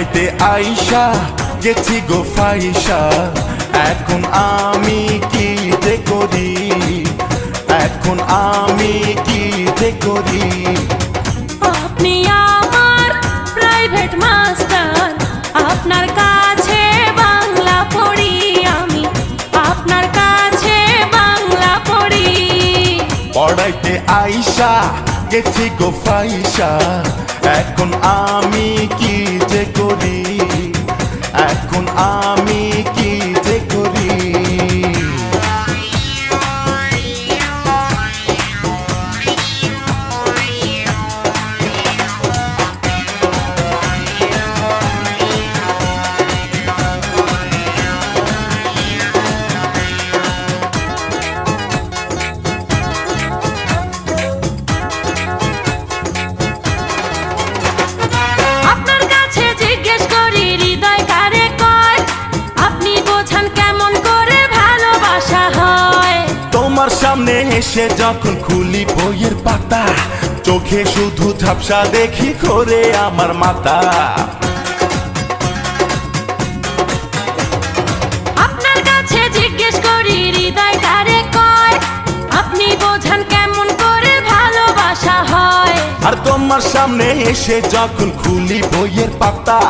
পড়াইতে আইসা গেছি গো ফাইসা, এখন আমি কি যে করি, এখন আমি কি যে করি। আপনি আমার প্রাইভেট মাস্টার, আপনার কাছে বাংলা পড়ি আমি, আপনার কাছে বাংলা পড়ি। পড়াইতে আইসা গেছি গো ফাইসা, এখন আমি কি যে করি, এখন আমি কি যে করি। আপনার কাছে জিজ্ঞেস করি হৃদয় কারে কয়, আপনি বোঝান কেমন করে ভালোবাসা হয়। তোমার সামনে এসে যখন খুলি বইয়ের পাতা, চোখে শুধু ঝাপসা দেখি করে আমার মাথা। আপনার কাছে জিজ্ঞেস করি হৃদয় কারে কয়, আপনি বোঝান কেমন করে ভালোবাসা হয়। আর তোমার সামনে এসে যখন খুলি বইয়ের পাতা,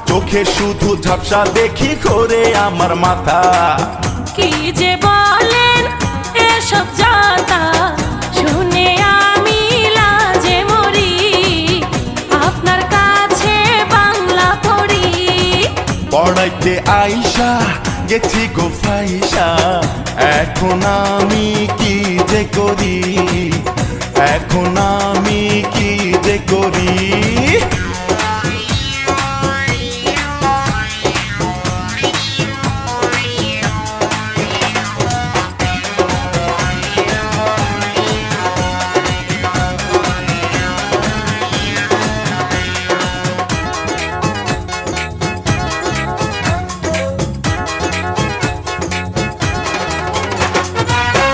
চোখে শুধু ঝাপসা দেখি করে আমার মাথা। কি যে বলেন এসব যাতা, শুনে আমি লাজে মরি, আপনার কাছে বাংলা পড়ি। পড়াইতে আইসা গেছি গো ফাইসা, এখন আমি কি যে করি, এখন আমি কি যে করি।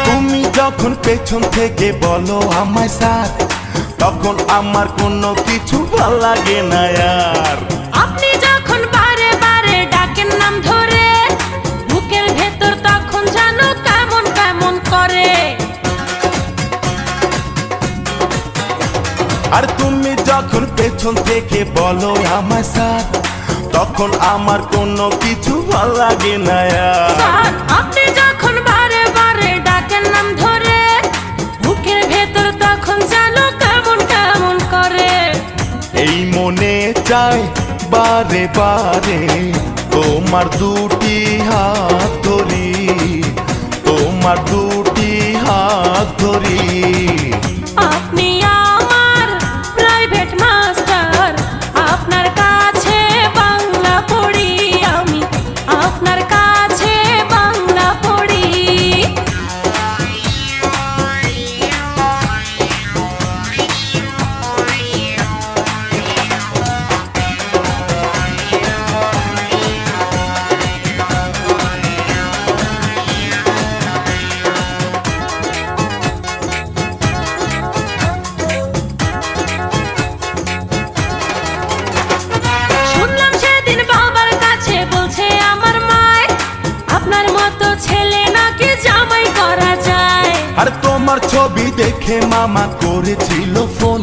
তুমি যখন পেছন থেকে বলো আমায় স্যার, তখন আমার কোনো কিছু ভাল লাগে না আর। আপনি যখন বারে বারে ডাকেন নাম ধরে, বুকের ভেতর তখন জানো কেমন কেমন করে। আর তুমি যখন পেছন থেকে বলো আমায় স্যার, তখন আমার কোনো কিছু ভাল লাগে না আর। স্যার, আপনি যখন বারে বারে ডাকেন নাম ধরে, বুকের ভেতর তখন জানো কেমন কেমন করে। এই মনে চাই বারে বারে তোমার দুটি হাত ধরি, তোমার দুটি হাত ধরি। আপনি আমার প্রাইভেট মাস্টার, আপনার কাছে বাংলা পড়ি আমি, আপনার কাছে বাংলা পড়ি। শুনলাম সেদিন বাবার কাছে বলছে আমার মায়, আপনার মতো ছেলে নাকি জামাই করা যায়। আর তোমার ছবি দেখে মামা করেছিল ফোন,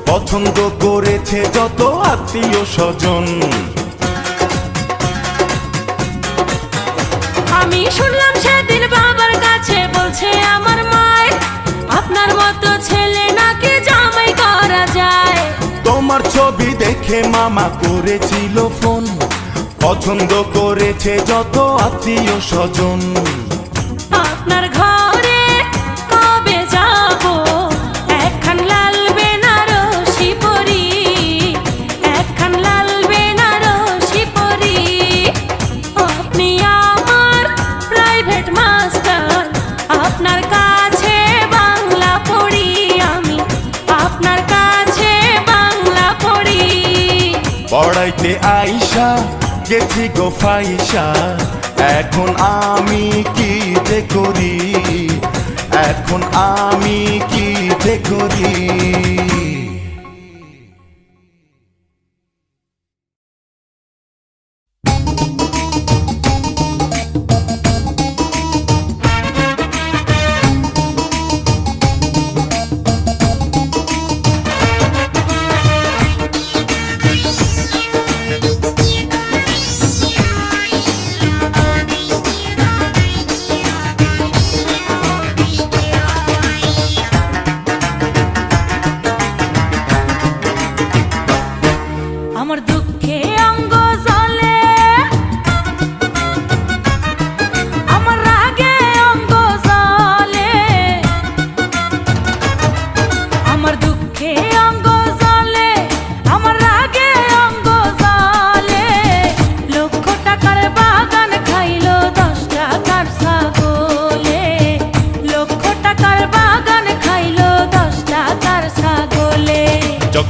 পছন্দ করেছে যত আত্মীয় স্বজন। আমি শুনলাম সেদিন বাবার কাছে বলছে আমার মায়, আপনার মতো ছেলে নাকি জামাই করা যায়। তোমার ছবি দেখে মামা করেছিল ফোন, পছন্দ করেছে যত আত্মীয় স্বজন। আপনার ঘরে কবে যাব, একখান লাল বেনারসি পরি, একখান লাল বেনারসি পরি। আপনি আমার প্রাইভেট মাস্টার, আপনার কাছে বাংলা পড়ি আমি, আপনার কাছে বাংলা পড়ি। পড়াইতে আইসা গেছি গো ফাইসা, এখন আমি কি যে করি, এখন আমি কি যে করি।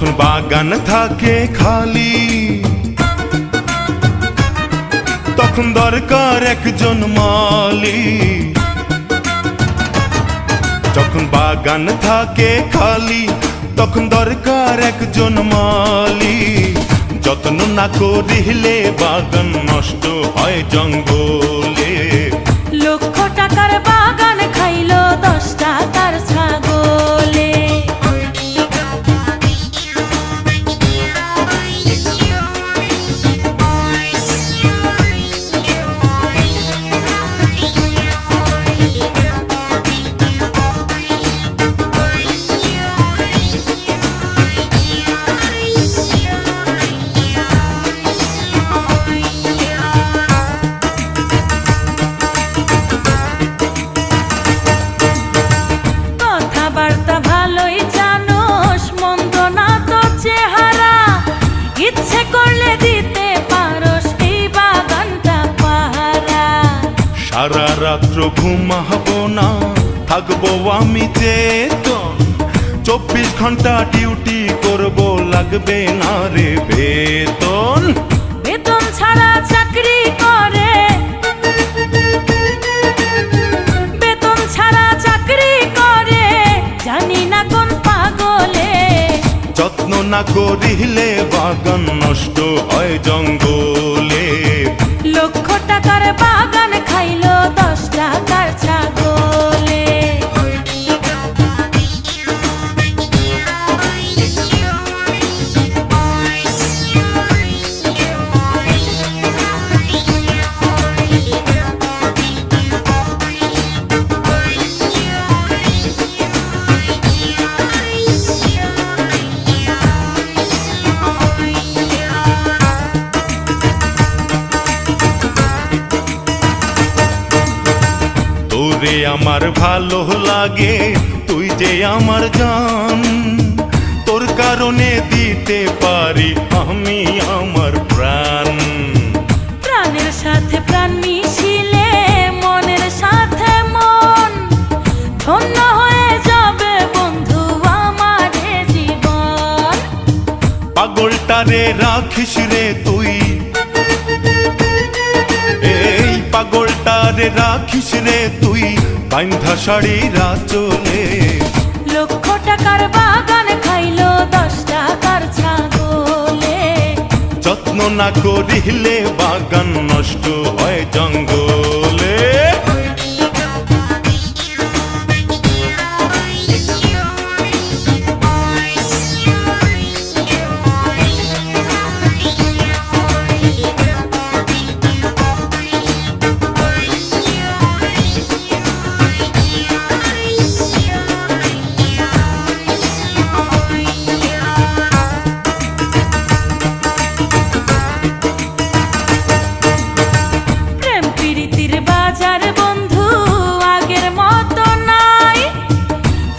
যখন বাগান থাকে খালি তখন দরকার একজন মালি। যখন বাগান থাকে খালি তখন দরকার একজন মালি। যত্ন না করিলে বাগান নষ্ট হয় জঙ্গলে। লক্ষ টাকার বাগান খাইলো 10 টাকার ছাগলে। কথাবার্তা ভালোই জানোস, মন্দ না তো চেহারা। ইচ্ছে করলে দিতে পারোস এই বাগানটা পাহারা। সারা রাত্র ঘুমাবো না, থাকবো আমি চেতন। 24 ঘন্টা ডিউটি করব, লাগবে না রে বেতন। বেতন ছাড়া চাকরি করে, বেতন ছাড়া চাকরি করে, জানি না কোন পাগলে। যত্ন না করিলে বাগান নষ্ট হয় জঙ্গলে। লক্ষ টাকার বাগান খাইলো 10 টাকার ছাগলে। তোরে আমার ভালো লাগে, তুই যে আমার জান। তোর কারণে দিতে পারি আমি আমার প্রাণ। প্রাণের সাথে প্রাণ মিশিলে, মনের সাথে মন, ধন্য হয়ে যাবে বন্ধু আমার এ জীবন। পাগলটারে রাখিস রে তুই, এই পাগলটারে রাখিস রে তুই, বাইন্ধা শাড়িরা চলে। লক্ষ টাকার বাগান খাইলো 10 টাকার ছাগলে। যত্ন না করিলে বাগান নষ্ট হয় জঙ্গলে। প্রেম প্রীতির বাজার বন্ধু আগের মতো নাই।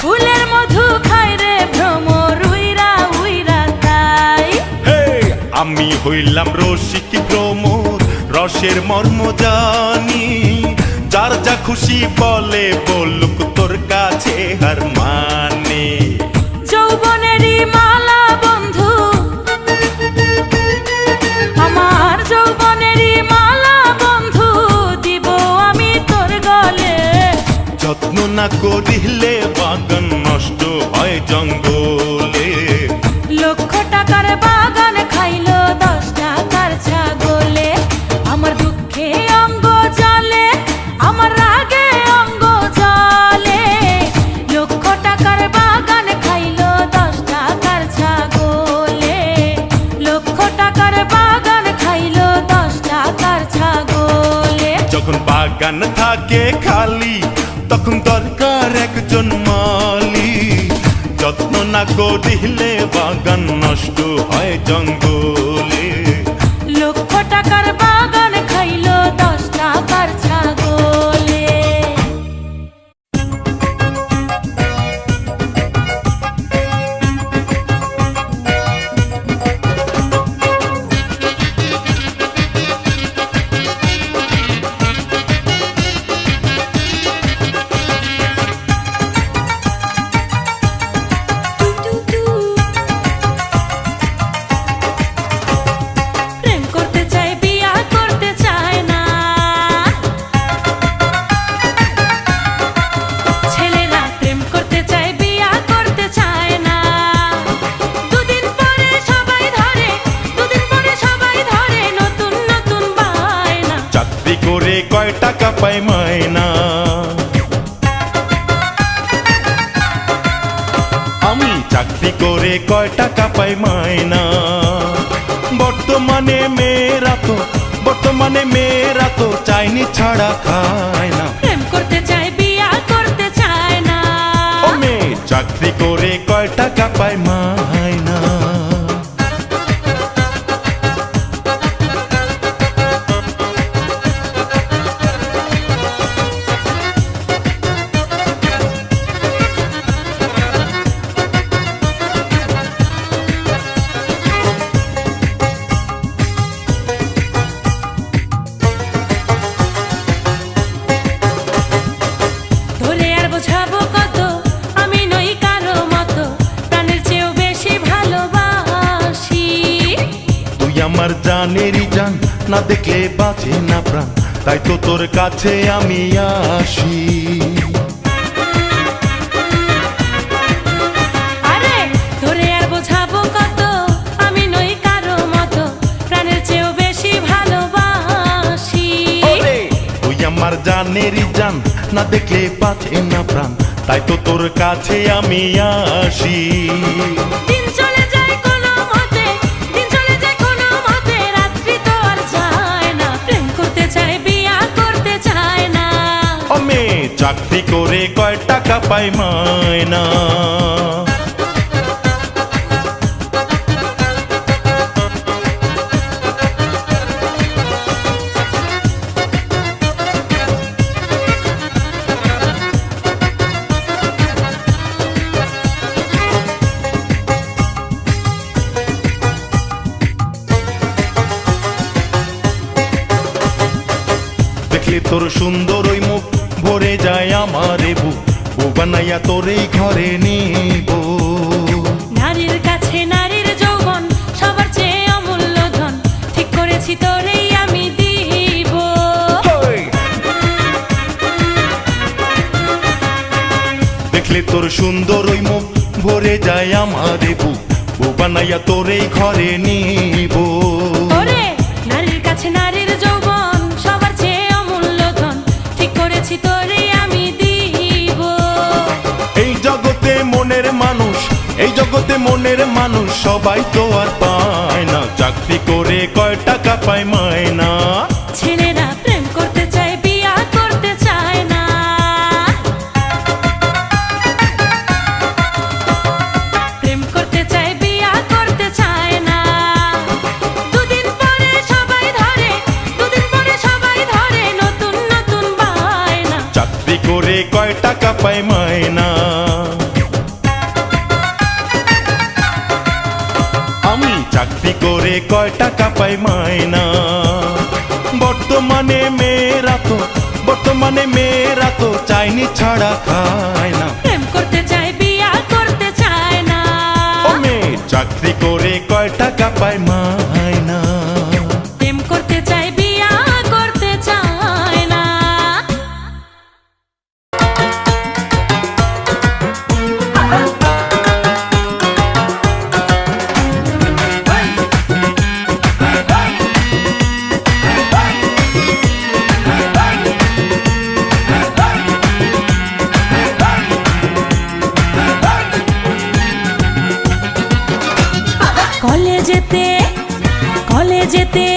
ফুলের মধু খায় রে ভ্রমর উইরা উইরা তাই। হে, আমি হইলাম রসিক ভ্রমর, রসের মর্ম জানি। যার যা খুশি বলে বলুক, তোর কাছে হার মানে। যৌবনেরই মালা বন্ধু, আমার যৌবনেরই মালা বন্ধু, দিব আমি তোর গলে। যত্ন না করিলে বাগান নষ্ট হয় জঙ্গলে। লক্ষ টাকার বাগান খাইলো 10 টাকার ছাগলে। আমার দুঃখে অঙ্গ জলে, আমার রাগে অঙ্গ জলে। লক্ষ টাকার বাগান খাইলো 10 টাকার ছাগলে। লক্ষ টাকার বাগান খাইলো 10 টাকার ছাগলে। যখন বাগান থাকে খালি তখন দরকার একজন মালি। যত্ন না করিলে বাগান নষ্ট হয় জঙ্গলে। লক্ষ টাকার বাগান খাইলো 10 টাকার ছাগলে। চাকরি করে কয় টাকা পাই মাইনা। বর্তমানে মেয়েরা তো চাইনি ছাড়া খায় না। প্রেম করতে চায় বিয়া করতে চায় না। ও মেয়ে চাকরি করে কয় টাকা পাই মাইনা। ধরে আর বোঝাবো কত, আমি নই কারো মতো, প্রাণের চেয়েও বেশি ভালোবাসি। তুই আমার জানেরই জান, না দেখলে বাঁচে না প্রাণ, তাই তো তোর কাছে আমি আসি। আরে ধরে আর বোঝাবো কত, আমি নই কারো মতো, প্রাণের চেয়েও বেশি ভালোবাসি। ওরে, তুই আমার জানেরই জান, না দেখলে বাঁচে না প্রাণ, তাই তো তোর কাছে আমি আসি। দিন চলে যায় কোনো মতে, দিন চলে যায় কোনো মতে, রাত্রি তো আর যায় না। প্রেম করতে চায় বিয়া করতে চায় না। ও মেয়ে চাকরি করে কয় টাকা পাই মাইনা। দেখলে তোর সুন্দর ওই মুখ ভরে যায় আমার বুক, বউ বানাইয়া তোর এই ঘরে নিব। নারীর কাছে নারীর যৌবন সবার চেয়ে অমূল্য ধন, ঠিক করেছি তোরেই আমি দিব। দেখলে তোর সুন্দর ওই মুখ ভরে যায় আমার বুক, বউ বানাইয়া তোর এই ঘরে নিব। ওরে নারীর কাছে নারীর যৌবন সবার চেয়ে অমূল্য ধন, ঠিক করেছি তোরেই আমি দিব। এই জগতে মনের মানুষ সবাই তো আর পায় না, চাকরি করে কয় টাকা পায় মাইনা। ছেলেরা প্রেম করতে চায় বিয়া করতে চায় না। প্রেম করতে চায় বিয়া করতে চায় না। দুদিন পরে সবাই ধরে, দুদিন পরে সবাই ধরে নতুন নতুন বায়না। চাকরি করে কয় টাকা পায় মাইনা। আমি চাকরি করে কয় টাকা পাই মাইনা। বর্তমানে মেয়েরা তো চাইনি ছাড়া খায় না। প্রেম করতে চায় বিয়া করতে চায় না। ও মেয়ে চাকরি করে কয় টাকা পায় মাইনা। প্রেম করতে চায় বিয়া করতে চায় না। কলেজেতে কলেজেতে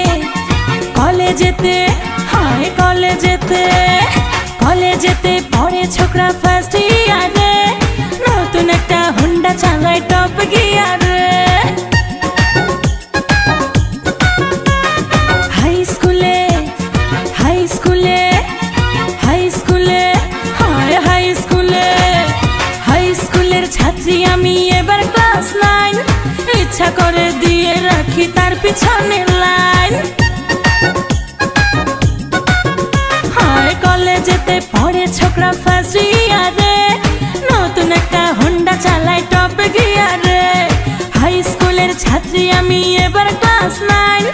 কলেজেতে হায় কলেজেতে কলেজেতে পড়ে ছোকরা ফার্স্ট ইয়ারে, নতুন একটা হুন্ডা চালায় টপ গিয়ারে। হাই স্কুলে হাই স্কুলে হাই স্কুলে হায় হাই স্কুলে হাই স্কুলের ছাত্রী আমি এবার ক্লাস 9, ইচ্ছা করে দিয়ে রাখি তার পিছনে লাইন। হায় কলেজেতে পড়ে ছোকরা ফার্স্ট ইয়ারে, নতুন একটা হুন্ডা চালায় টপ গিয়ারে। হাই স্কুলের ছাত্রী আমি এবার ক্লাস 9,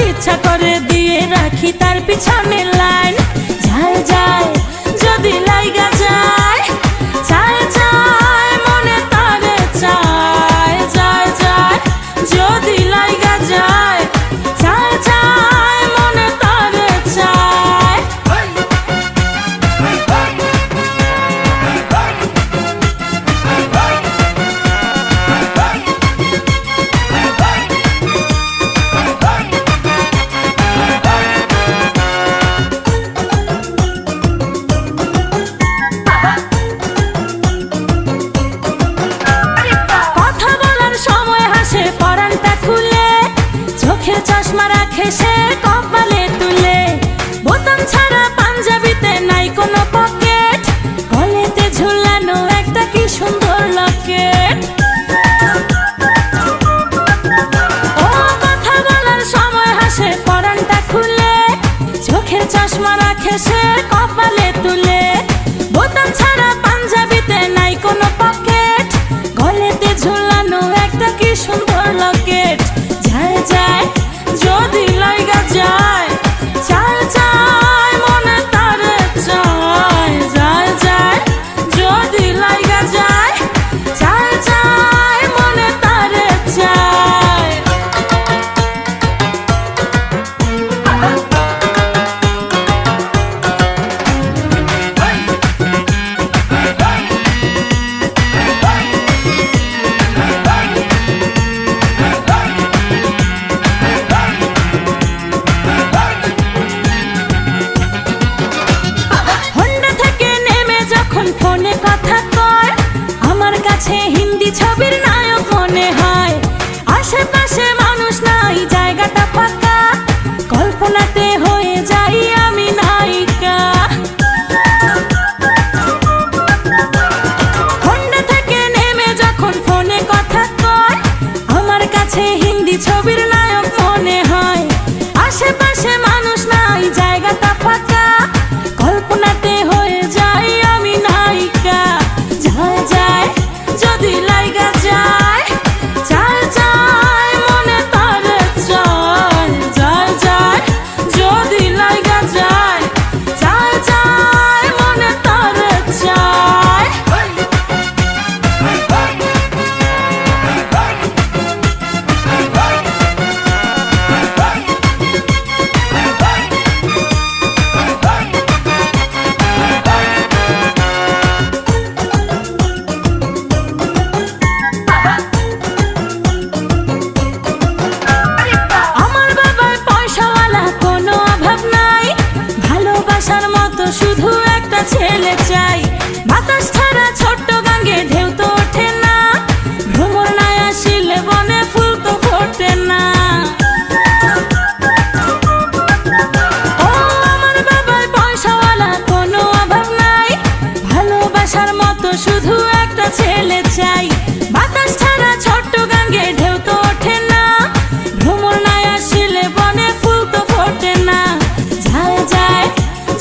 ইচ্ছা করে দিয়ে রাখি তার পিছনে লাইন। যায় যায় যদি লাইগা যায়, চায় চায় মনে তারে চায়, যায় যায় যদি লাইগা যায়, চায় চায় মনে তারে চায়। তুলে, বোতাম ছাড়া পাঞ্জাবিতে নাই কোনো পকেট, গলেতে ঝুলানো একটা কি সুন্দর লকেট। যায় যায় যদি লাইগা যায়, চায় চায় মনে তারে চায়, যায় যায় যদি লাইগা যায়, চায় চায় মনে তারে চায়। হোন্ডা থেকে নেমে যখন ফোনে কথা কয়, আমার কাছে হিন্দি ছবির নায়ক মনে হয়। আশেপাশে মানুষ নাই, জায়গাটা ফাঁকা, কল্পনাতে হয়ে যাই আমি নায়িকা। হোন্ডা থেকে নেমে যখন ফোনে কথা কয়, আমার কাছে হিন্দি ছবির নায়ক মনে হয়। আশেপাশে মানুষ নাই, জায়গাটা ফাঁকা, কল্পনাতে হয়ে যাই আমি নায়িকা। যায় যায় যদি লাইগা যায়, চায় চায় মনে তারে চায়, যায় যায় যদি লাইগা যায়, চায় চায় মনে তারে চায়। আমার বাবার পয়সাওয়ালা কোনো অভাব নাই, ভালোবাসার মতো শুধু একটা ছেলে চাই। বাতাস ছাড়া ছোট্ট গাঙ্গে ঢেউ তো ওঠে না, ভ্রমর নাই আসিলে বনে ফুল তো ফোটে না। ও আমার বাবার পয়সাওয়ালা কোনো অভাব নাই, ভালোবাসার মতো শুধু একটা ছেলে চাই। বাতাস ছাড়া ছোট্ট গাঙ্গে ঢেউ তো ওঠে না, ভ্রমর নাই আসিলে বনে ফুল তো ফোটে না। যায় যায়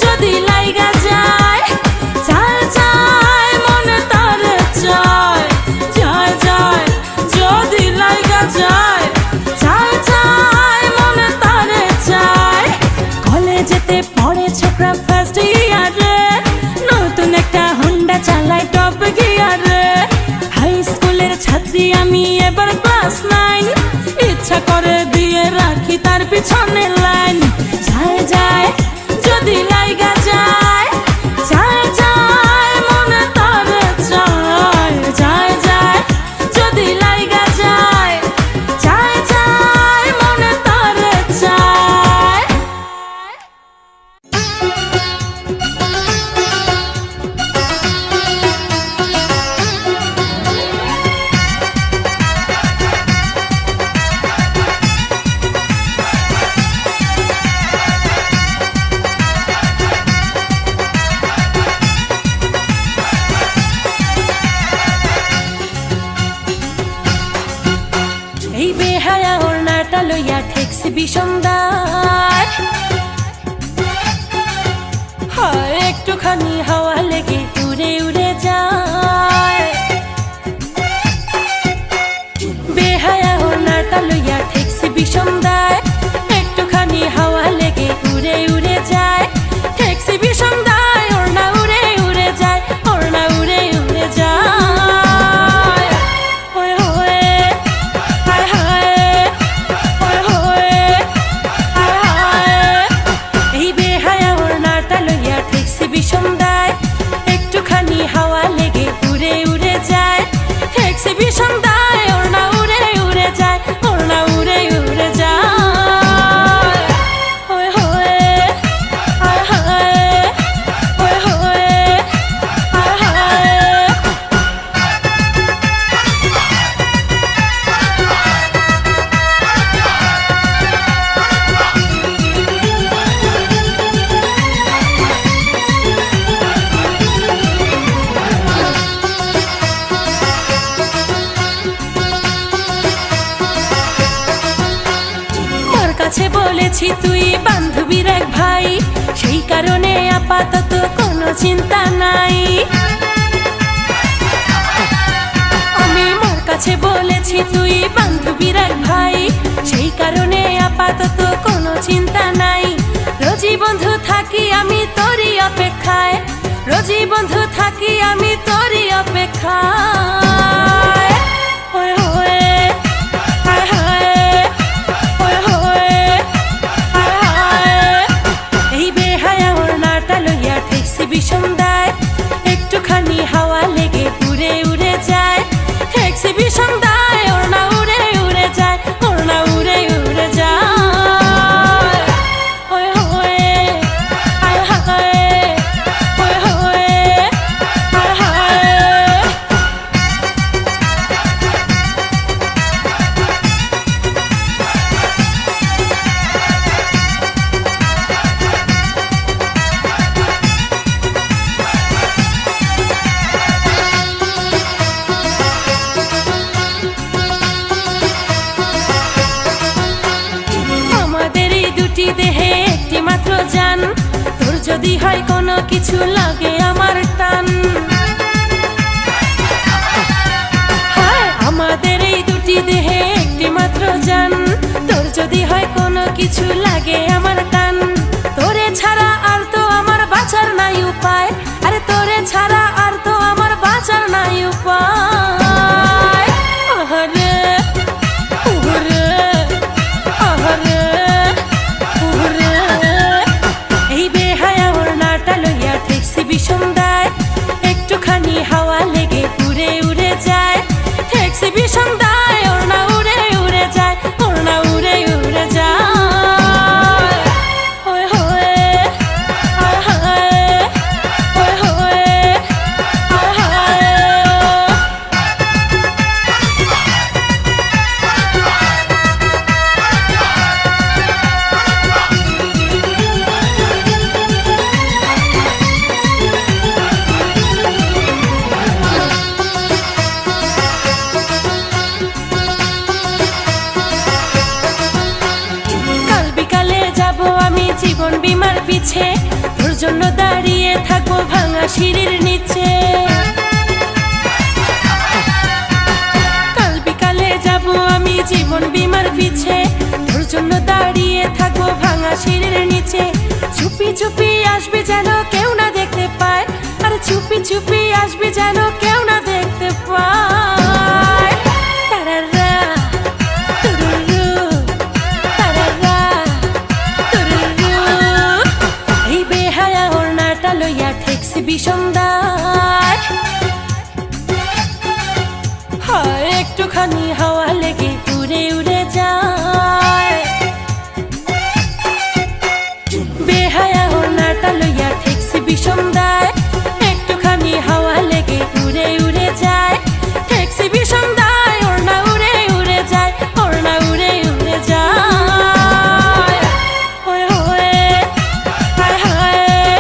যদি লাইগা যায়, চায় চায় মনে তারে চায়, যায় যায় যদি লাইগা যায়, চায় চায় মনে তারে চায়। কলেজেতে পড়ে ছোকরা ফার্স্ট ইয়ারে, নতুন একটা হোন্ডা চালায় টপ গিয়ারে। হাই স্কুলের ছাত্রী আমি এবার ক্লাস 9, ইচ্ছা করে দিয়ে রাখি তার পিছনে লাইন। যায় যায় যদি লাইগা যায়, চায় চায় মনে তারে চায়, যায় যায় যদি লাইগা যায়, চায় চায় মনে তারে চায়। এই বেহায়া ওড়নাটা লইয়া ঠেকছে বিষমদার, হয় একটুখানি হাওয়া লেগে উড়ে উড়ে যায়। বেহায়া ওড়নাটা লইয়া ঠেকছে বিষমদার, একটুখানি হাওয়া লেগে উড়ে উড়ে যায়। ঠেকছে বিষমদার, ওড়না উড়ে উড়ে যায়, ওড়না উড়ে উড়ে যায়। ওয় হোয়ে হায় হায়, ওয় হোয়ে হায় হায়। এই বেহায়া ওড়নাটা লইয়া ঠেকছে বিষমদার, একটুখানি হাওয়া লেগে উড়ে উড়ে যায়। ঠেকছে বিষমদার, ওড়না উড়ে উড়ে যায়, ওড়না উড়ে উড়ে যায়। ওয় হোয়ে হায় হায়, ওয় হোয়ে হায় হায়। কাছে বলেছি তুই বান্ধবীর এক ভাই, সেই কারণে আপাতত কোনো চিন্তা নাই। আমি মোর কাছে বলেছি তুই বান্ধবীর এক ভাই, সেই কারণে আপাতত কোনো চিন্তা নাই। রোজি বন্ধু থাকি আমি তোরই অপেক্ষায়, রোজি বন্ধু থাকি আমি তোরই অপেক্ষায়। ওয়ে ওয়ে হায় হায়, ওয়ে ওয়ে হায় হায়। এই বেহায়া ওড়নাটা লইয়া ঠেকছি বিষম দায়, একটুখানি হাওয়া লেগে উড়ে উড়ে যায়। ঠেকছি বিষম দায়, ওড়না উড়ে উড়ে যায়, ওড়না উড়ে উড়ে যায়। ওয়ে ওয়ে হায় হায়, ওয়ে ওয়ে হায় হায়। আমাদের এই দুটি দেহে একটি মাত্র জান, তোর যদি হয় কোনো কিছু লাগে আমার টান। হায় আমাদের এই দুটি দেহে একটি মাত্র জান, তোর যদি হয় কোনো কিছু লাগে আমার টান। তোরে ছাড়া আর তো আমার বাঁচার নাই উপায়, আরে তোরে ছাড়া আর তো আমার বাঁচার নাই উপায়। আহারে উহুরে, আহারে উহুরে। এই বেহায়া ওড়নাটা লইয়া ঠেকছি বিষম দায়, একটুখানি হাওয়া লেগে উড়ে উড়ে যায়। ঠেকছি বিষম দায়, ওড়না উড়ে উড়ে যায়, ওড়না উড়ে উড়ে যায়। ওয়ে ওয়ে হায় হায়, ওয়ে ওয়ে হায় হায়। কাল বিকালে যাব আমি জীবন বীমার পিছে, তোর জন্য দাঁড়িয়ে থাকবো ভাঙা সিঁড়ির নিচে। কাল বিকালে যাব আমি জীবন বীমার পিছে, তোর জন্য দাঁড়িয়ে থাকবো ভাঙা সিঁড়ির নিচে। চুপি চুপি আসবি যেন কেউ না দেখতে পায়, আরে চুপি চুপি আসবি যেন কেউ না দেখতে পায়। তারারা তুরুরু, তারারা তুরুরু। এই বেহায়া ওড়নাটা লইয়া ঠেকছি বিষম দায়, হায় একটুখানি হাওয়া লেগে উড়ে উড়ে যায়। বেহায়া ওড়নাটা লইয়া ঠেকছি বিষম দায়, একটুখানি হাওয়া লেগে উড়ে উড়ে যায়। ঠেকছি বিষম দায়, ওড়না উড়ে উড়ে যায়, ওড়না উড়ে উড়ে যায়। ওয়ে ওয়ে হায় হায়,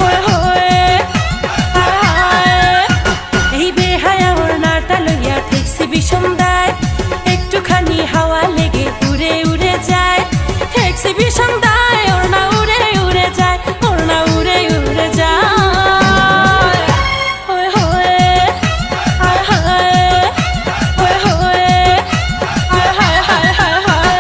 ওয়ে ওয়ে হায় হায়। এই বেহায়া ওড়নাটা লইয়া ঠেকছি বিষম দায়, একটুখানি হাওয়া লেগে উড়ে উড়ে যায়। ঠেকছি বিষম দায়, ওড়না উড়ে উড়ে যায়, ওড়না উড়ে উড়ে যায়। ওয়ে ওয়ে হায় হায়, ওয়ে ওয়ে হায় হায় হায় হায় হায়।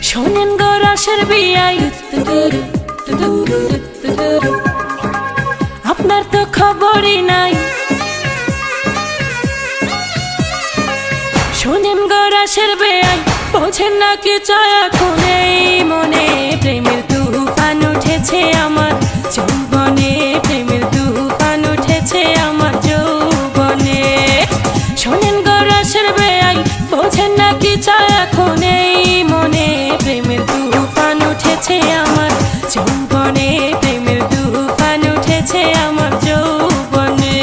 শোনেন গো রসের বিয়াই, আপনার তো খবরই নাই। শোনেন গো রসের বেয়াই, বোঝেন না কি চায় এখন এই মনে। প্রেমের তুফান উঠেছে আমার যৌবনে, প্রেমের তুফান উঠেছে আমার যৌবনে। শোনেন গো রসের বেয়াই, বোঝেন না কি চায় এখন এই মনে। প্রেমের তুফান উঠেছে আমার যৌবনে, প্রেমের তুফান উঠেছে আমার যৌবনে।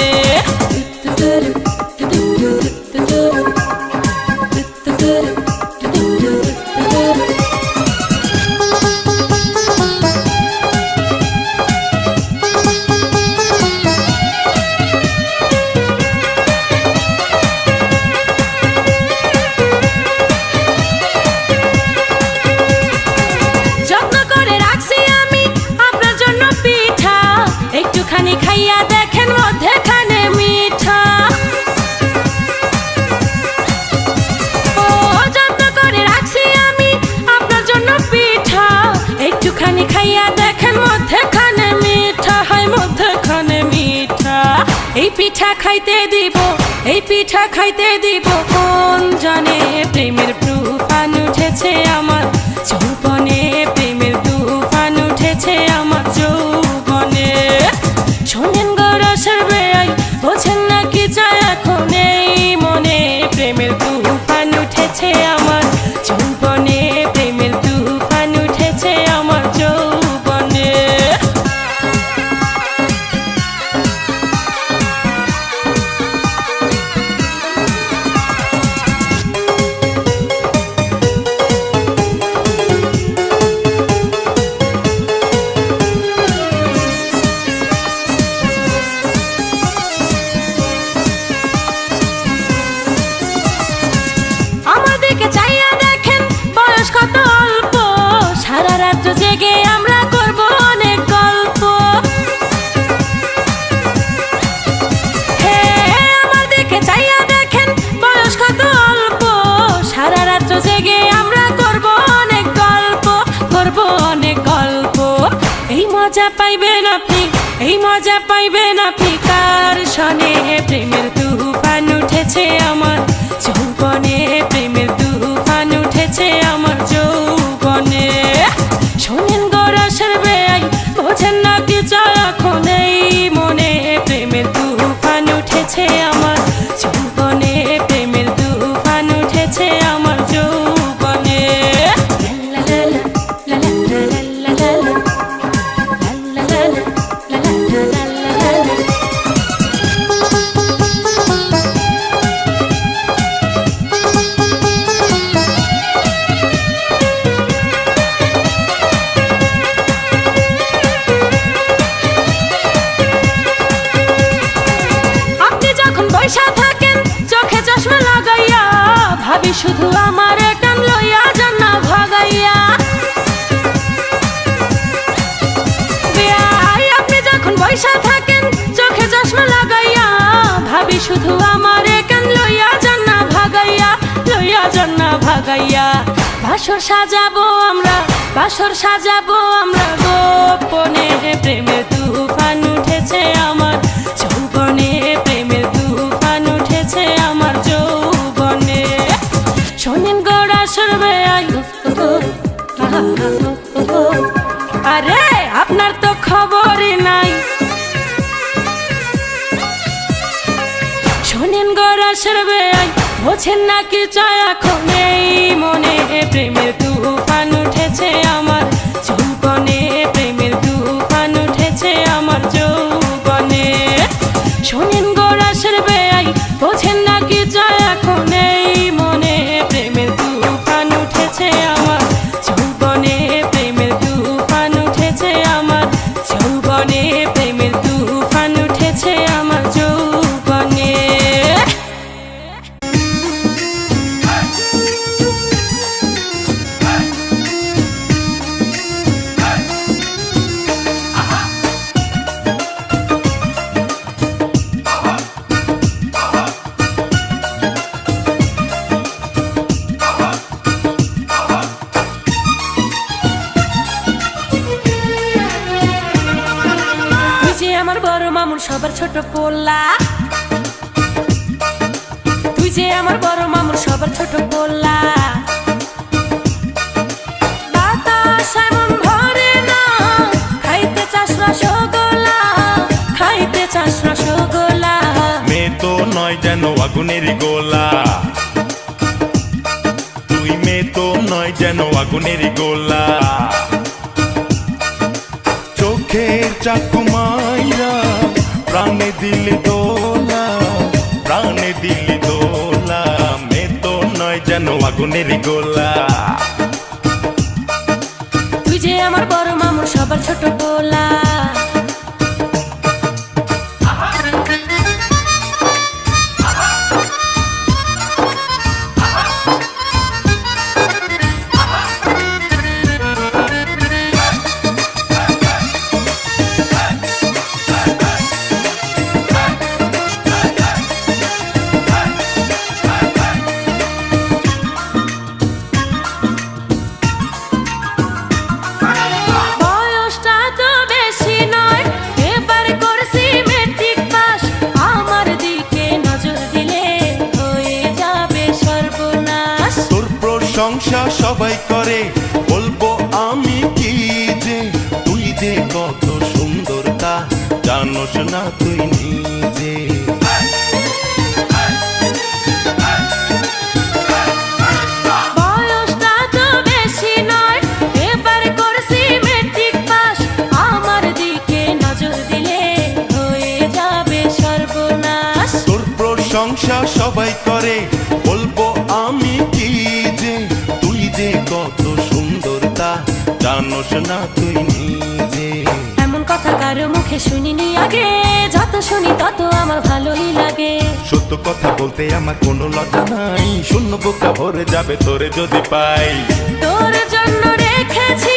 এই পিঠা খাইতে দিব, এই পিঠা খাইতে দিব, কোন জানে প্রেমের তুফান উঠেছে আমার যৌবনে, প্রেমের তুফান উঠেছে আমার যৌবনে। শোনেন গো রসের বেয়াই, বোঝেন না কি চায় এখন এই মনে, প্রেমের তুফান উঠেছে আমার যৌবনে, প্রেমের তুফান উঠেছে আমার যৌবনে। আমার দিকে চাইয়া দেখেন বয়স কত অল্প, সারা রাত জেগে আমরা করব অনেক গল্প। হে আমার দিকে চাইয়া দেখেন বয়স কত অল্প, সারা রাত জেগে আমরা করব অনেক গল্প, করব অনেক গল্প। এই মজা পাইবেন আপনি, এই মজা পাইবেন আপনি কার শনে, প্রেমের তুফান উঠেছে আমার যৌবনে, প্রেমের তুফান উঠেছে আমার যৌবনে। শোনেন গো রসের বেয়াই, বোঝেন না কি চায় এখন এই মনে, প্রেমের তুফান উঠেছে আমার যৌবনে, প্রেমের তুফান উঠেছে আমার যৌবনে। লা লা লা লা লা লা লা লা লা লা লা লা লা লা। আপনি যখন বৈশা থাকেন চোখে চশমা লাগাইয়া, ভাবি শুধু আমার কান লইয়া যান না ভাগাইয়া। বেয়াই আপনি যখন বৈশা থাকেন চোখে চশমা লাগাইয়া, ভাবি শুধু আমার কান লইয়া যান না ভাগাইয়া, লইয়া যান না ভাগাইয়া। বাসর সাজাবো আমরা, বাসর সাজাবো আমরা গোপনে, প্রেমের তুফান উঠেছে আমার যৌবনে, প্রেমের তুফান উঠেছে আমার যৌবনে। শোনেন গো রসের বেয়াই, আরে আপনার তো খবরই নাই। শোনেন গো রসের বেয়াই, বোঝেন না কি চায় এখন এই মনে, প্রেমের তুফান উঠেছে আমার যৌবনে, প্রেমের তুফান উঠেছে আমার যৌবনে। শোনেন গো রসের বেয়াই, বোঝেন না কি চায় এখন এই মনে, প্রেমের তুফান উঠেছে আমার যৌবনে, প্রেমের তুফান উঠেছে আমার যৌবনে, প্রেমের তুফান উঠেছে আমার যৌবনে। তুই যে আমার বড় মামুর সবার ছোট পোলা, তুই যে আমার বড় মামুর সবার ছোট পোলা। বাতাস এমন ভরে না, খাইতে চাস রসগোল্লা, খাইতে চাস রসগোল্লা। মেয়ে তো নয় যেন আগুনের গোলা, তুই মেয়ে তো নয় যেন আগুনের গোলা। চোখের চাকু মাইরা প্রাণে দিলি দোলা, প্রাণে দিলি দোলা, মেয়ে তো নয় যেন আগুনের গোলা। তুই যে আমার বড় মামুর সবার ছোট পোলা। বয়সটা তো বেশি নয়, প্রশংসা সবাই করে, বলবো আমি কি যে তুই যে কত সুন্দর তা জানোস না তুই নিজে। বয়সটা তো বেশি নয়, এবার করছি মেট্রিক পাস, আমার দিকে নজর দিলে হয়ে যাবে সর্বনাশ। তোর প্রশংসা সবাই করে, বলবো আমি কি যে তুই যে কত সুন্দর তা জানোস না তুই নিজে। এমন কথা কারো মুখে শুনিনি আগে, যত শুনি তত আমার ভালোই লাগে। সত্য কথা বলতে আমার কোনো লজ্জা নাই, শূন্য বুকটা ভরে যাবে তোরে যদি পাই। তোর জন্য রেখেছি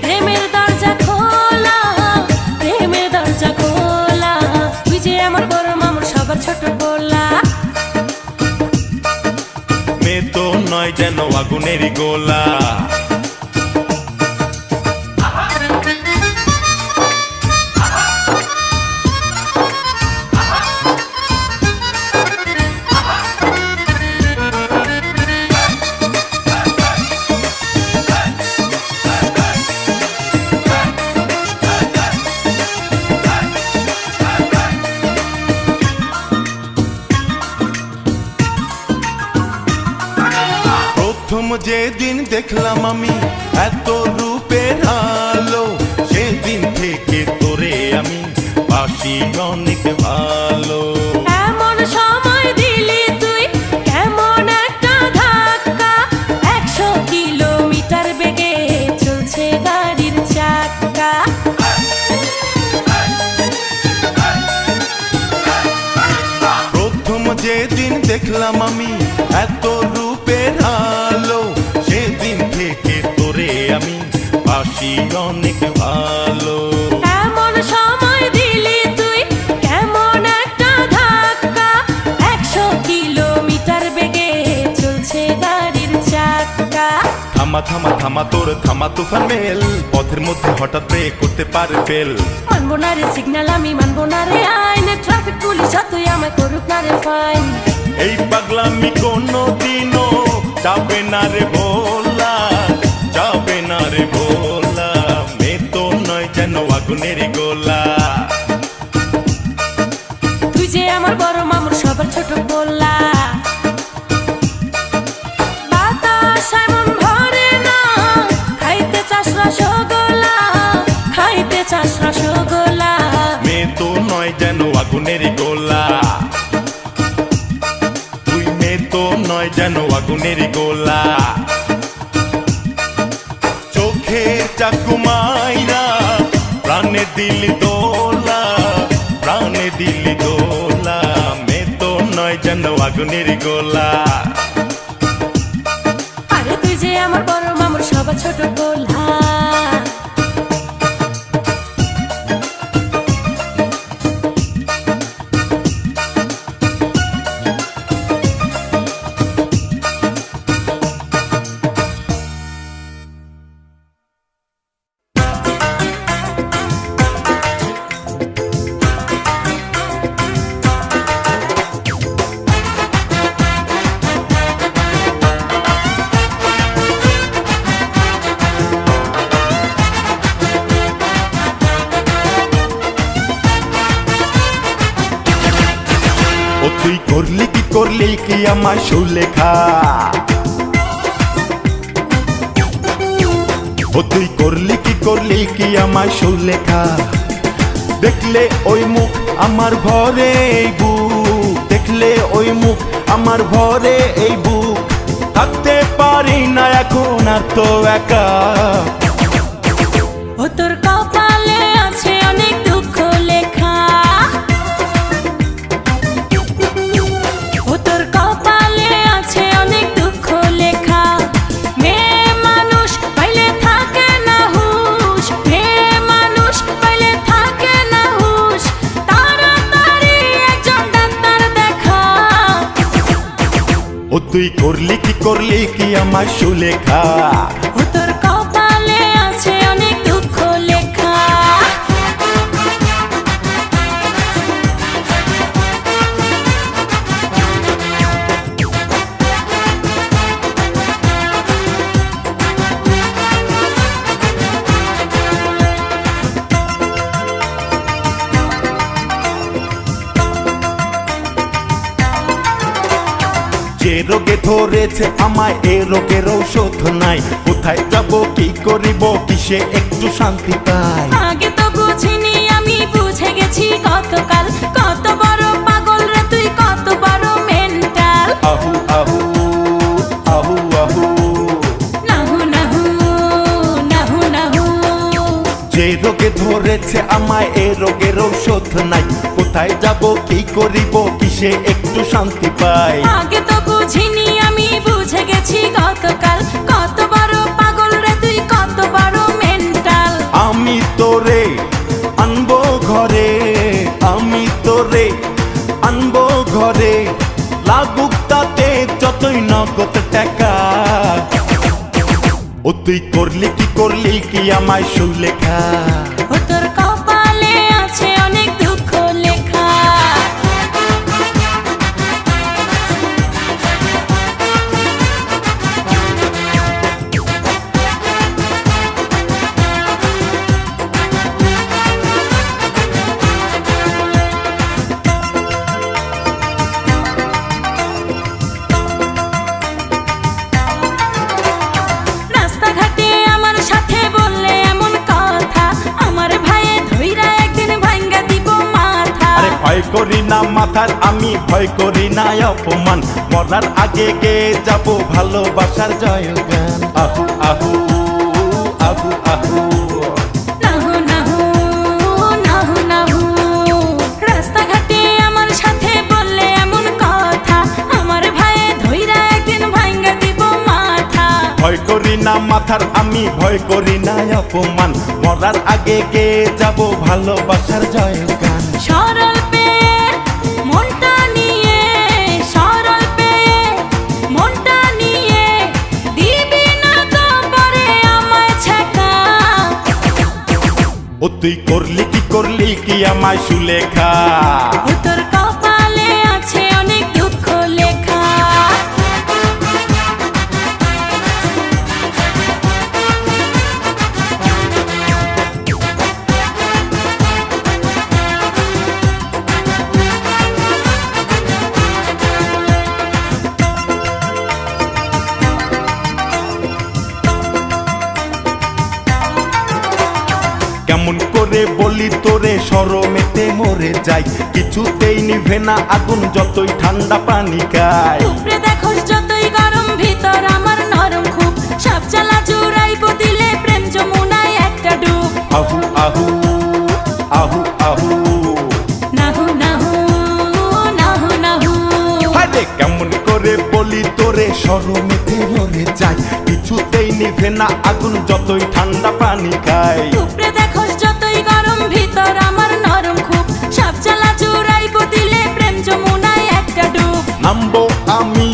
প্রেমের দরজা খোলা, প্রেমের দরজা খোলা। তুই যে আমার বড় মামুর সবার ছোট পোলা। মেয়ে তো নয় যেন আগুনেরই গোলা। প্রথম যেদিন দেখলাম আমি এত রূপের আলো, সেদিন থেকে তোরে আমি বাসি অনেক ভালো। এমন সময় দিলি তুই কেমন একটা ধাক্কা, 100 কিলোমিটার বেগে চলছে গাড়ির চাকা। প্রথম যেদিন দেখলাম আমি এত রূপের আলো, সেদিন থেকে তোরে আমি বাসি অনেক ভালো। এমন সময় দিলি তুই কেমন একটা ধাক্কা, 100 কিলোমিটার বেগে চলছে গাড়ির চাকা। থামা থামা থামা তোর থামা তুফান মেল, পথের মধ্যে হঠাৎ ব্রেক করতে পারে ফেল। মানবো না রে সিগন্যাল, আমি মানবো না রে আইন, ট্রাফিক পুলিশ যতই আমায় করুক না রে ফাইন। এই পাগলামি কোনো দিনও যাবে না রে ভোলা, যাবে না রে ভোলা। মেয়ে তো নয় যেন আগুনের গোলা। তুই যে আমার বড় মামুর সবার ছোট পোলা। বাতাস এমন ভরে না, খাইতে চাস রসগোল্লা, খাইতে চাস রসগোল্লা। মেয়ে তো নয় যেন আগুনের গোলা, তুই মেয়ে তো নয় যেন আগুনের গোলা। চোখে চাকু মাইরা প্রাণে দিলি দোলা, প্রাণে দিলি দোলা। মেয়ে তো নয় যেন আগুনের গোলা। আরে তুই যে আমার বড় মামুর সবার ছোট পোলা। ও তুই করলি কি আমার সুলেখা, ও তুই করলি কি আমার সুলেখা। দেখলে ওই মুখ আমার ভরে এই বুক, দেখলে ওই মুখ আমার ভরে এই বুক। থাকতে পারি না এখন আর তো একা। ও তোর কপালে আছে অনেক দুঃখ লেখা, ও তোর কপালে আছে অনেক দুঃখ লেখা। মেয়ে মানুষ পাইলে থাকে না হুশ, মেয়ে মানুষ পাইলে থাকে না হুশ। তাড়াতাড়ি একজন ডাক্তার দেখা। ও তুই করলি কি আমার সুলেখা। ও তোর কপালে আছে অনেক দুঃখ লেখা। রোগে ধরেছে আমায় এ রোগের ঔষধ নাই, কোথায় যাব কি করিব কিসে একটু শান্তি পাই। আগে তো বুঝিনি আমি বুঝে গেছি গতকাল, কত বড় পাগল রে তুই কত বড় মেন্টাল। আহু আহু আহু আহু নাহু নাহু নাহু নাহু। যে রোগে ধরেছে আমায় এ রোগের ঔষধ নাই, কোথায় যাব কি করিব কিসে একটু শান্তি পাই। আগে তো বুঝিনি আমি বুঝে গেছি গতকাল, কত বড় পাগল রে তুই কত বড় মেন্টাল। আমি তোরে আনবো ঘরে, আমি তোরে আনবো ঘরে, লাগুক তাতে যতই নগদ টাকা। ও তুই করলি কি আমায় সুলেখা। ও তোর কপালে আছে অনেক দুঃখ লেখা। রাস্তাঘাটে আমার সাথে বললে এমন কথা, আমার ভাইয়ে ধইরা একদিন ভাঙ্গা দিব মাথা। আরে ভয় করি না মাথার আমি, ভয় করি না অপমান, মরার আগে গে যাব ভালোবাসার জয়গান। আহু আহু আহু আহু নাহু নাহু নাহু নাহু। রাস্তাঘাটে আমার সাথে বললে এমন কথা, আমার ভাইয়ে ধইরা একদিন ভাঙ্গা দিব মাথা। ভয় করি না মাথার আমি, ভয় করি না অপমান, মরার আগে গে যাব ভালোবাসার জয়গান। সরল পেয়ে মনটা নিয়ে, সরল পেয়ে মনটা নিয়ে, দিবি না তো পরে আমায় ছেকা। ও তুই করলি কি আমায় সুলেখা। ও তোর কপালে আছে অনেক দুঃখ লেখা। কেমন করে বলি তোরে শরমেতে মরে যাই, কিছুতেই নিভে না আগুন যতই ঠান্ডা পানি খাই। উপরে দেখো যতই গরম ভিতর আমার নরম খুব, সব জ্বালা জুড়াইব দিলে প্রেম যমুনায় একটা ডুব। আহু আহু আহু আহু নাহু নাহু নাহু নাহু। আরে কেমন করে বলি তোরে শরমেতে মরে যাই, কিছুতেই নিভে না আগুন যতই ঠান্ডা পানি খাই। উপরে দেখো যতই গরম ভিতর আমার নরম খুব, সব জ্বালা জুড়াইব দিলে প্রেম যমুনায় একটা ডুব। নামবো আমি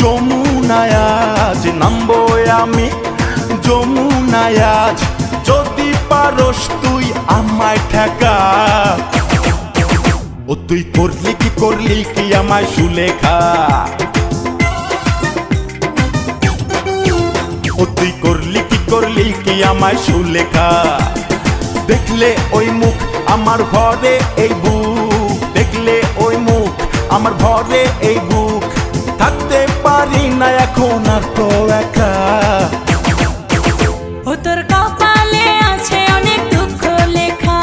যমুনায় আজ, নামবো আমি যমুনায় আজ, যদি পারস তুই আমায় ঠেকা। ও তুই করলি কি আমায় সুলেখা। ও তুই করলি কি আমায় সুলেখা। দেখলে ওই মুখ আমার ঘরে এই বুক, দেখলে ওই মুখ আমার ঘরে এই বুক, থাকতে পারি না এখন আর তো একা। ও তোর কপালে আছে অনেক দুঃখ লেখা।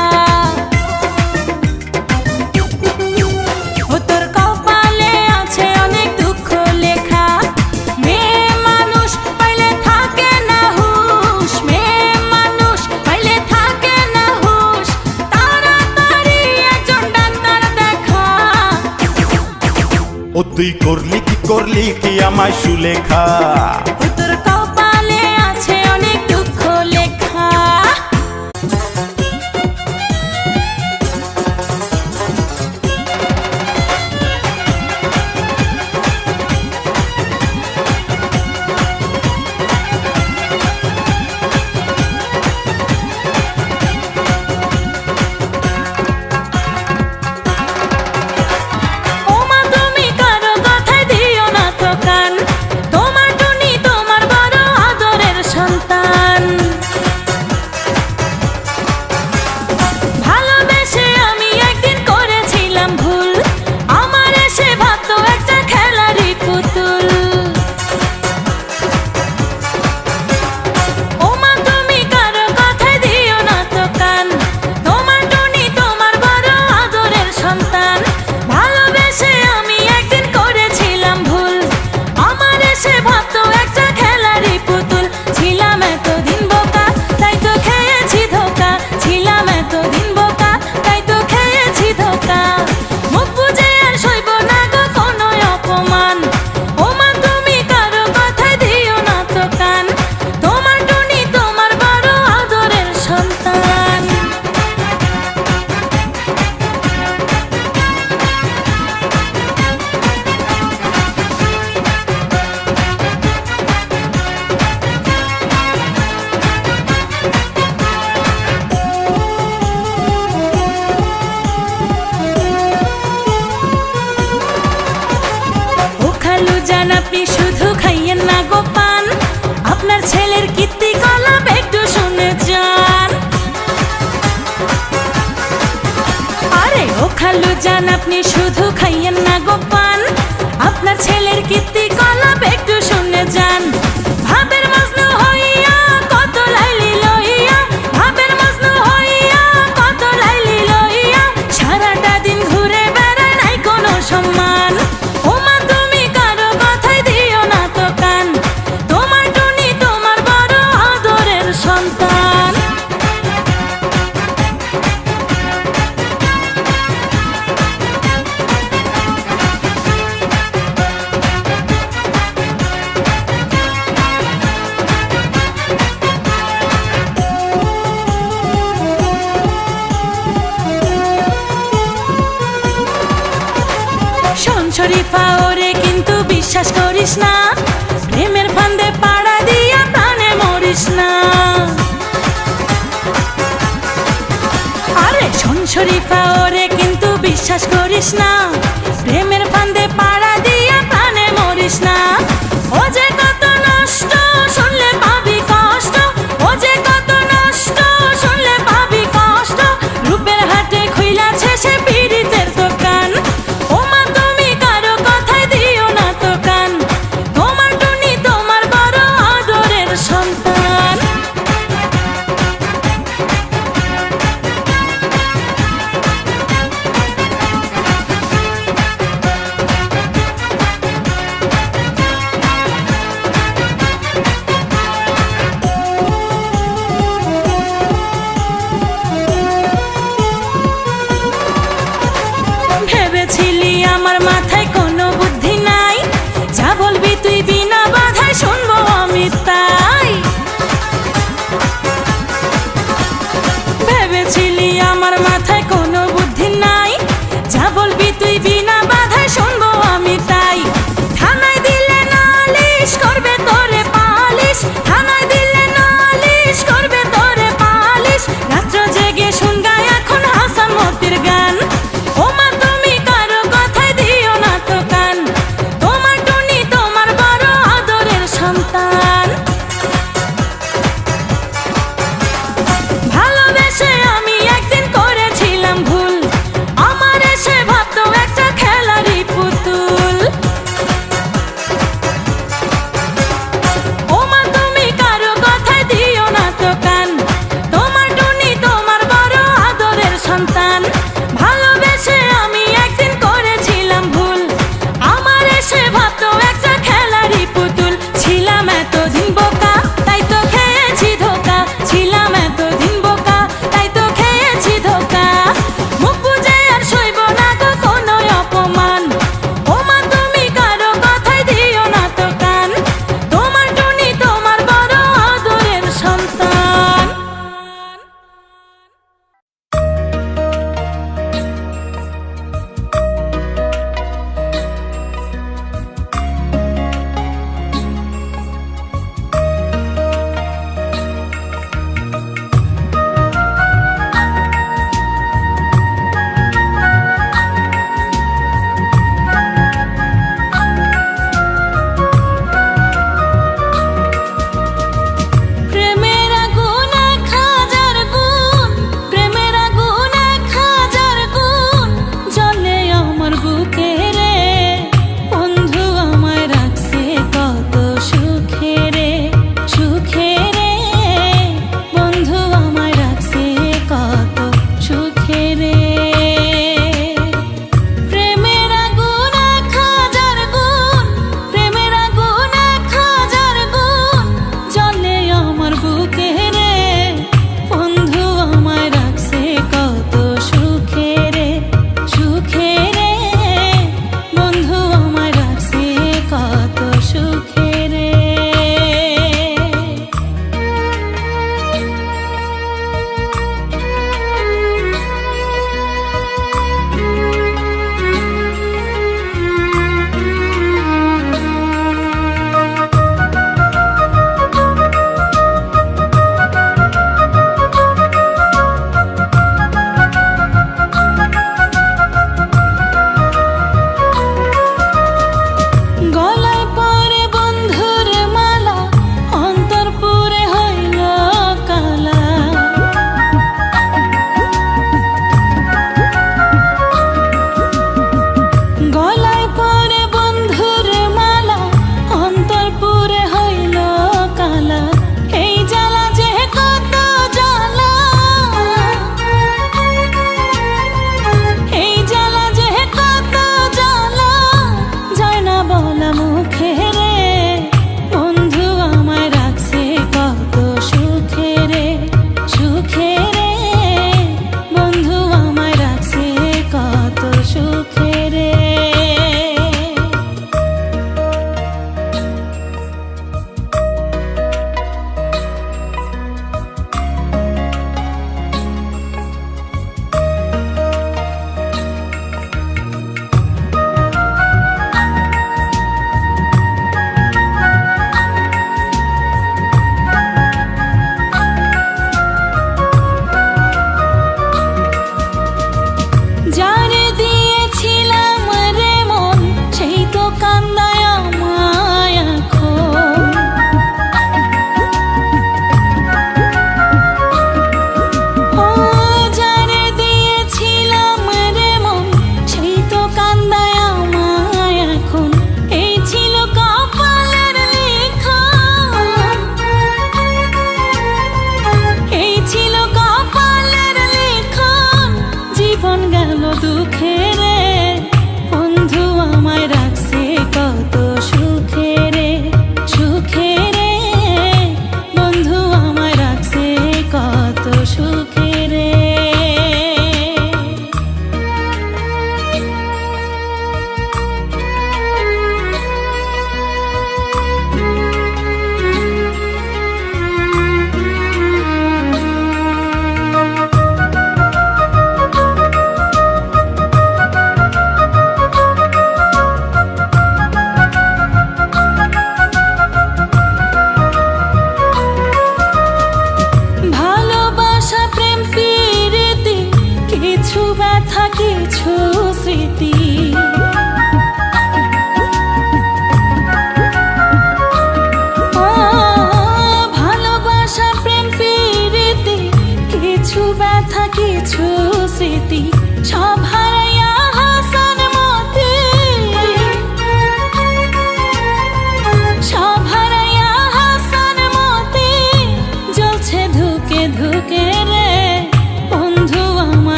ও তোর কপালে আছে অনেক দুঃখ লেখা। মেয়ে মানুষ পাইলে থাকে না হুশ, মেয়ে মানুষ পাইলে থাকে না হুশ, তাড়াতাড়ি একজন ডাক্তার দেখা। ও তুই করলি কি আমায় সুলেখা। ও তোর কপালে আছে অনেক দুঃখ লেখা। ওমা তুমি কারো কথায় দিও না তো কান, তোমার টুনি তোমার আপনার ছেলের কীর্তি কলাপ একটু শুনে যান। আরে ও খালু জান, আপনি শুধু খাইয়েন না গোপান, আপনার ছেলের কীর্তি কলাপ একটু শুনে যান। ভাবের মজনু হইয়া কত লাইলি লইয়া, ভাবের মজনু হইয়া কত লাইলি লইয়া, সারাটা দিন ঘুরে বেড়ায় নাই কোনো সম্মান। ওমা তুমি কারো কথাই দিও না তো কান, তোমার টুনি তোমার বড় আদরের সন্তান। শোন শরীফা, ওরে কিন্তু বিশ্বাস করিস না, প্রেমের ফান্দে পাড়া দিয়া প্রাণে মরিস না। আরে শোন শরীফা, ওরে কিন্তু বিশ্বাস করিস না, প্রেমের ফান্দে পাড়া দিয়া প্রাণে মরিস না। ও যে কত নষ্ট, শুনলে পাবি কষ্ট, ও যে কত নষ্ট, শুনলে পাবি কষ্ট। রূপের হাটে খুইলাছে সে পীড়িতের দোকান, ওমা তুমি কারো কথাই দিও না তো কান, তোমার টুনি তোমার বড় আদরের সন্তান।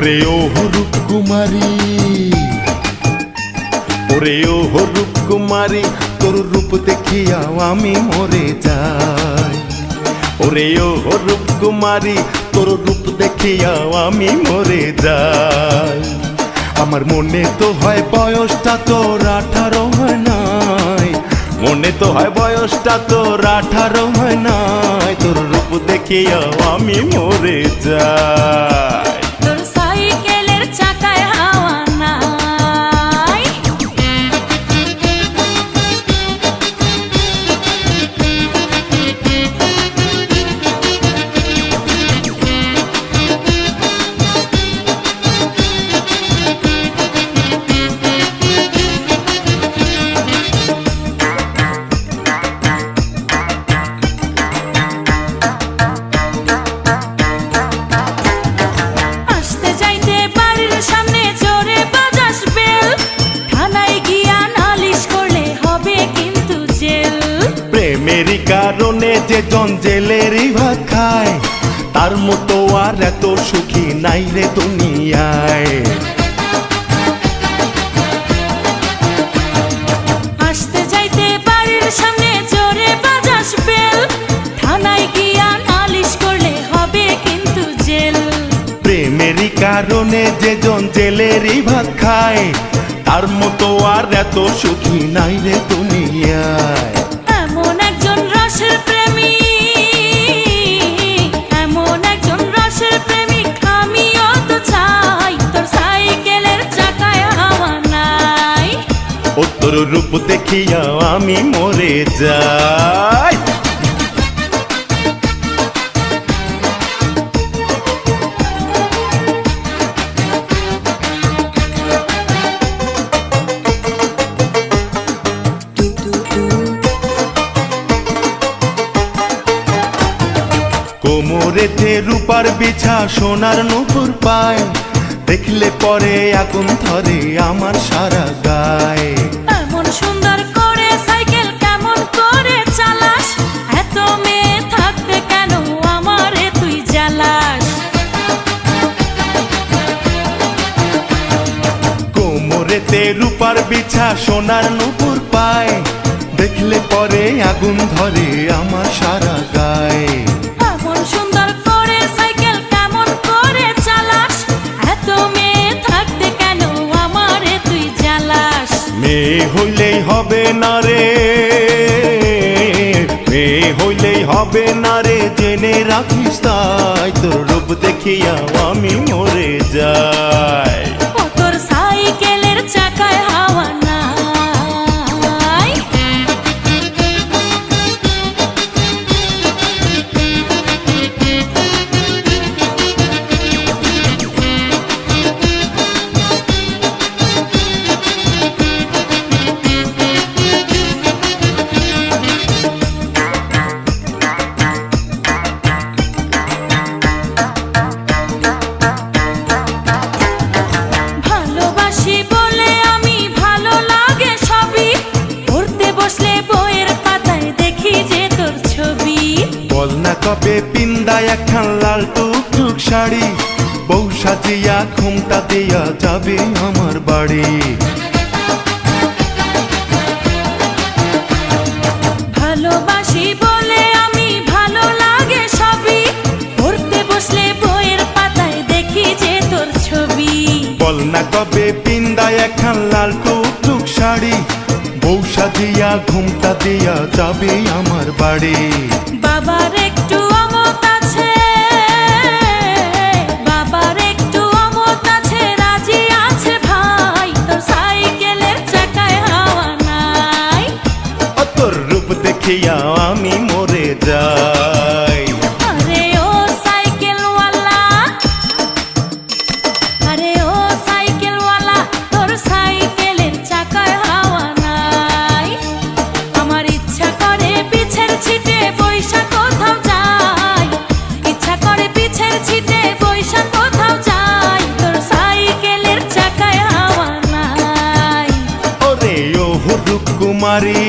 ওরে ও রূপকুমারী, ওরে ও রূপকুমারী, তোর রূপ দেখিয়া আমি মরে যাই। ওরে ও রূপকুমারী, তোর রূপ দেখিয়া আমি মরে যাই। আমার মনে তো হয় বয়সটা তোর 18 হয় নাই, মনে তো হয় বয়সটা তোর 18 হয় নাই। তোর রূপ দেখিয়া আমি মরে যাই। তোর সাইকেলের চাকায় হাওয়া নাই। আসতে যাইতে বাড়ির সামনে জোরে বাজাস বেল, থানায় গিয়া নালিশ করলে হবে কিন্তু জেল। প্রেমেরই কারণে যে জন জেলেরই ভাত খায়, তার মতো আর এত সুখী নাই রে দুনিয়ায়। আসতে যাইতে বাড়ির সামনে জোরে বাজাস বেল, থানায় গিয়া নালিশ করলে হবে কিন্তু জেল। প্রেমেরই কারণে যে জন জেলেরই ভাত খায়, তার মতো আর এত সুখী নাই রে দুনিয়ায়। এমন একজন রসের প্রেমিক, এমন একজন রসের প্রেমিক আমিও তো চাই। তোর সাইকেলের চাকায় হাওয়া নাই। ও তোর রূপ দেখিয়া আমি মরে যাই। কোমরেতে রূপার বিছা সোনার নূপুর পায়, দেখলে পরে আগুন ধরে আমার সারা গায়ে। এমন সুন্দর করে সাইকেল কেমন করে চালাস, এত মেয়ে থাকতে কেন আমারে তুই জ্বালাস। কোমরেতে রূপার বিছা সোনার নূপুর পায়, দেখলে পরে আগুন ধরে আমার সারা গায়ে। এমন সুন্দর করে সাইকেল কেমন করে চালাস, এত মেয়ে থাকতে কেন আমারে তুই জ্বালাস। মেয়ে হইলেই হবে না রে, মেয়ে হইলেই হবে না রে, জেনে রাখিস তাই। তোর রূপ দেখিয়া আমি মরে যাই। ও তোর সাইকেলের চাকায় হাওয়া নাই। ভালোবাসি বলে আমি ভালো লাগে সবই, পড়তে বসলে বইয়ের পাতায় দেখি যে তোর ছবি। বল না কবে পিন্দা একখান লাল টুকটুক শাড়ি, বউ সাজিয়া ঘুমটা দিয়া যাবে আমার বাড়ি। ভালোবাসি বলে আমি ভালো লাগে সবই, পড়তে বসলে বইয়ের পাতায় দেখি যে তোর ছবি। বল না কবে পিন্দা একখান লাল টুকটুক শাড়ি, বউ সাজিয়া ঘুমটা দিয়া যাবে আমার বাড়ি। বাবার একটু অমত আছে, বাবার একটু অমত আছে, রাজি আছে ভাই। তোর সাইকেলের চাকায় হাওয়া নাই। ও তোর রূপ দেখিয়া আমি মরে যাই। আরে ও সাইকেলওয়ালা, আরে ও সাইকেলওয়ালা, তোর সাইকেলের চাকায় হাওয়া নাই। আমার ইচ্ছা করে পিছের ছিটে বৈশা কোথাও যাই, ইচ্ছা করে পিছের ছিটে বৈশা কোথাও যাই। তোর সাইকেলের চাকায় হাওয়া নাই। ওরে ও রূপকুমারী,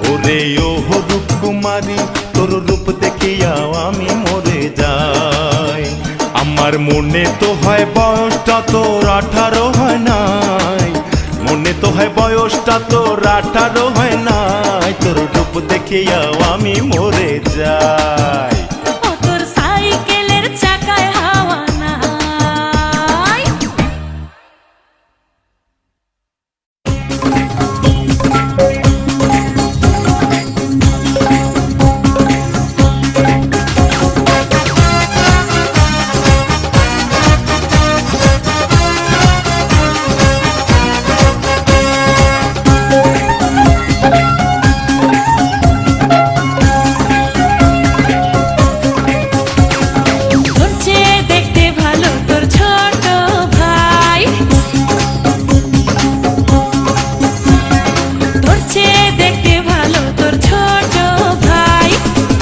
ওরে ও রূপকুমারী, তোর রূপ দেখিয়া আমি মরে যাই। আমার আমার মনে তো হয় বয়সটা তোর 18 হয় নাই, মনে তো হয় বয়সটা তোর 18 হয় নাই, তোর রূপ দেখিয়াও আমি মরে যাই। ও তোর সাইকেলের চাকায় হাওয়া নাই। তোর চেয়ে দেখতে ভালো তোর ছোট ভাই, তোর চেয়ে দেখতে ভালো তোর ছোট ভাই,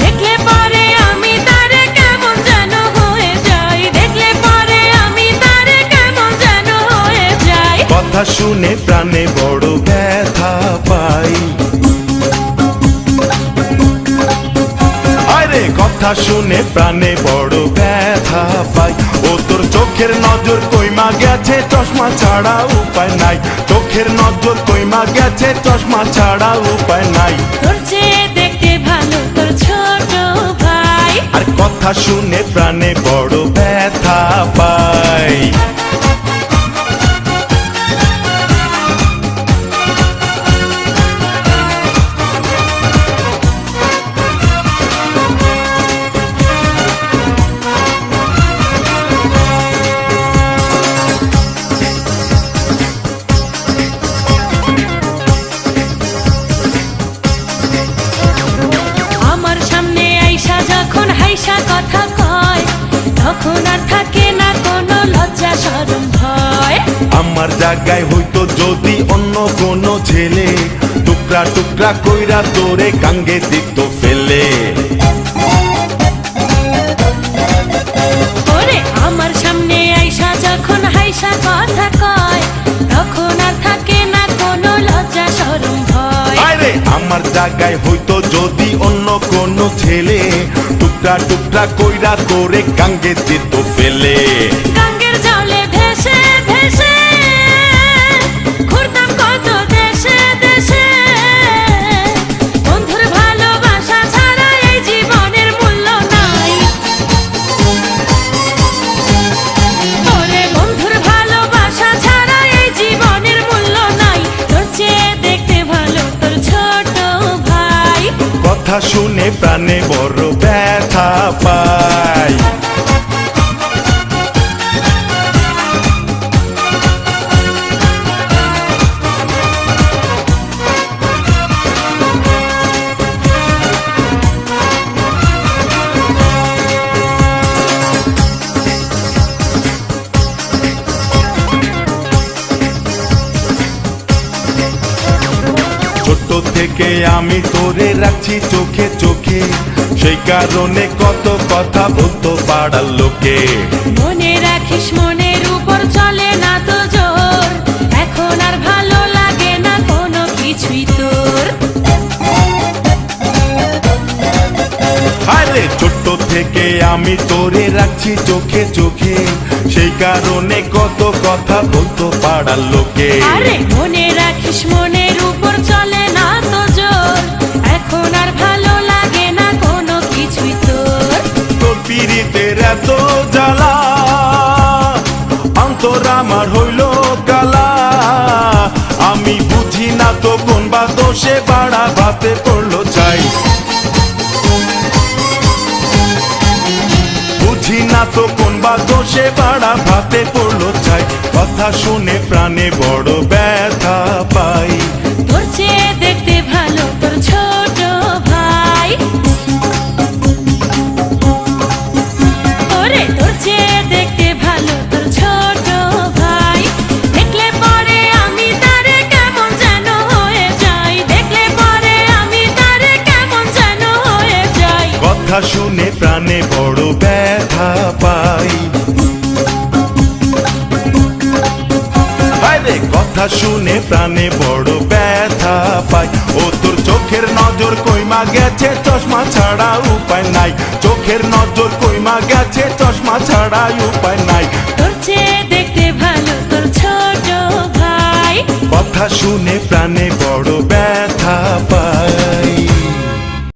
দেখলে পরে আমি তারে কেমন যেন হয়ে যাই, দেখলে পরে আমি তারে কেমন যেন হয়ে যাই। কথা শুনে প্রাণে বড় ব্যথা পাই, আরে কথা শুনে প্রাণে বড় ব্যথা পাই। ও তোর চোখের নজর কইমা গেছে, চশমা ছাড়া উপায় নাই, চোখের নজর কইমা গেছে, চশমা ছাড়া উপায় নাই। তোর চেয়ে দেখতে ভালো তোর ছোট ভাই, আর কথা শুনে প্রাণে বড় ব্যথা পাই। আমার সামনে আইসা যখন হাইসা কথা কয়, তখন আর থাকে না কোনো লজ্জা শরম ভয়। আমার জায়গায় হইতো যদি অন্য কোনো ছেলে, টুকরা টুকরা কইরা তোরে গাঙ্গে দিত ফেলে। ওরে আমার সামনে আইসা যখন হাইসা কথা কয়, তখন আর থাকে না কোনো লজ্জা শরম ভয়। আরে আমার জায়গায় হইতো যদি অন্য কোনো ছেলে, টুকরা টুকরা কইরা তোরে গাঙ্গে দিত ফেলে। গাঙ্গের জলে ভেসে ভেসে ঘুরতাম কত দেশে দেশে, বন্ধুর ভালোবাসা ছাড়া এই জীবনের মূল্য নাই। ওরে বন্ধুর ভালোবাসা ছাড়া এই জীবনের মূল্য নাই। তোর চেয়ে দেখতে ভালো তোর ছোট ভাই, কথা শুনে প্রাণে বড় ব্যথা পাই। ছোট থেকে আমি তোরে রাখছি চোখে চোখে, সেই কারণে কত কথা বলতো পাড়ার লোকে। মনে রাখিস মনের উপর চলে না তো জোর, এখন আর ভালো লাগে না কোনো কিছুই তোর। আরে ছোট থেকে আমি তোরে রাখছি চোখে চোখে, সেই কারণে কত কথা বলতো পাড়ার লোকে। আরে মনে রাখিস মনের উপর চলে না তো জোর, এখন আর ভালো লাগে না কোনো কিছুই তোর। তোর পিরিতের এত জ্বালা, অন্তর আমার হইল কালা, আমি বুঝি না তো কোন বা দোষে বাড়া ভাতে পড়লো চাই। বুঝি না তো কোন বা দোষে বাড়া ভাতে পড়লো চাই। কথা শুনে প্রাণে বড় ব্যথা পাই। তোর চেয়ে দেখতে ভালো তোর ছোট ভাই, ওরে তোর চেয়ে দেখতে ভালো তোর ছোট ভাই, দেখলে পরে আমি তারে কেমন যেন হয়ে যাই, দেখলে পরে আমি তারে কেমন যেন হয়ে যাই। কথা শুনে প্রাণে বড় ব্যথা পাই। কথা শুনে প্রাণে বড় ব্যথা পাই। ও তোর চোখের নজর কইমা কইমা গেছে চশমা ছাড়া উপায় নাই, চোখের নজর কইমা গেছে চশমা ছাড়া উপায় নাই। তোর চেয়ে দেখতে ভালো তোর ছোট ভাই, কথা শুনে প্রাণে বড় ব্যথা পাই।